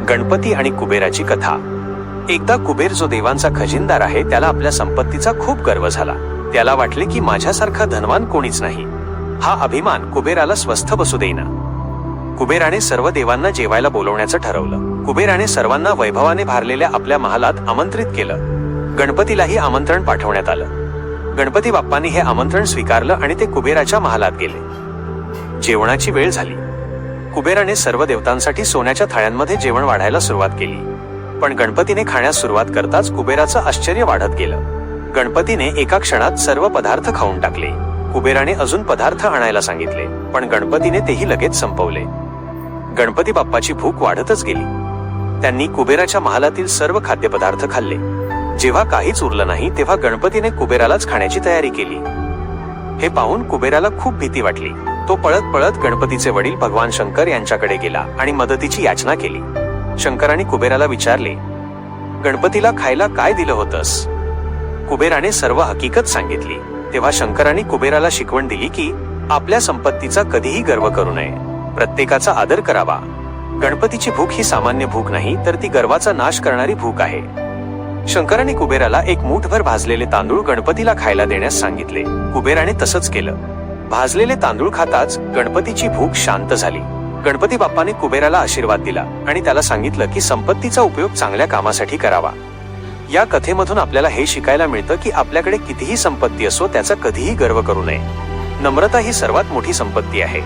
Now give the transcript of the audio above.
गणपती आणि कुबेराची कथा। एकदा कुबेर जो देवांचा खजिनदार आहे त्याला आपल्या संपत्तीचा खूप गर्व झाला। त्याला वाटले की माझ्यासारखा धनवान कोणीच नाही। हा अभिमान कुबेराला स्वस्थ बसू देईना। कुबेराने सर्व देवांना जेवायला बोलवण्याचं ठरवलं। कुबेराने सर्वांना वैभवाने भारलेल्या आपल्या महालात आमंत्रित केलं। गणपतीलाही आमंत्रण पाठवण्यात आलं। गणपती बाप्पांनी हे आमंत्रण स्वीकारलं आणि ते कुबेराच्या महालात गेले। जेवणाची वेळ झाली। कुबेराने सर्व देवतांसाठी सोन्याच्या थाळ्यांमध्ये जेवण वाढायला सुरुवात केली। पण गणपतीने खाण्यास सुरुवात करताच कुबेराचं आश्चर्य वाढत गेलं। गणपतीने एका क्षणात सर्व पदार्थ खाऊन टाकले। कुबेराने अजून पदार्थ आणायला सांगितले, पण गणपतीने तेही लगेच संपवले। गणपती बाप्पाची भूक वाढतच गेली। त्यांनी कुबेराच्या महालातील सर्व खाद्यपदार्थ खाल्ले। जेव्हा काहीच उरलं नाही तेव्हा गणपतीने कुबेरालाच खाण्याची तयारी केली। हे पाहून कुबेराला खूप भीती वाटली। तो पळत पळत गणपतीचे वडील भगवान शंकर यांच्याकडे गेला आणि मदतीची याचना केली। शंकराने कुबेराला विचारले, गणपतीला खायला काय दिलं होतंस? कुबेराने सर्व हकीकत सांगितली। तेव्हा शंकराने कुबेराला शिकवण दिली की आपल्या संपत्तीचा कधीही गर्व करू नये, प्रत्येकाचा आदर करावा। गणपतीची भूक ही सामान्य भूक नाही, तर ती गर्वाचा नाश करणारी भूक आहे। शंकराने कुबेराला एक मूठभर भाजलेले तांदूळ गणपतीला खायला देण्यास सांगितले। कुबेराने तसंच केलं। भाजलेले तांदूळ खाताच गणपतीची भूक शांत झाली। गणपती बाप्पाने कुबेराला आशीर्वाद दिला आणि त्याला सांगितलं की संपत्तीचा उपयोग चांगल्या कामासाठी करावा। या कथेमधून आपल्याला हे शिकायला मिळतं की आपल्याकडे कितीही संपत्ती असो त्याचा कधीही गर्व करू नये। नम्रता ही सर्वात मोठी संपत्ती आहे।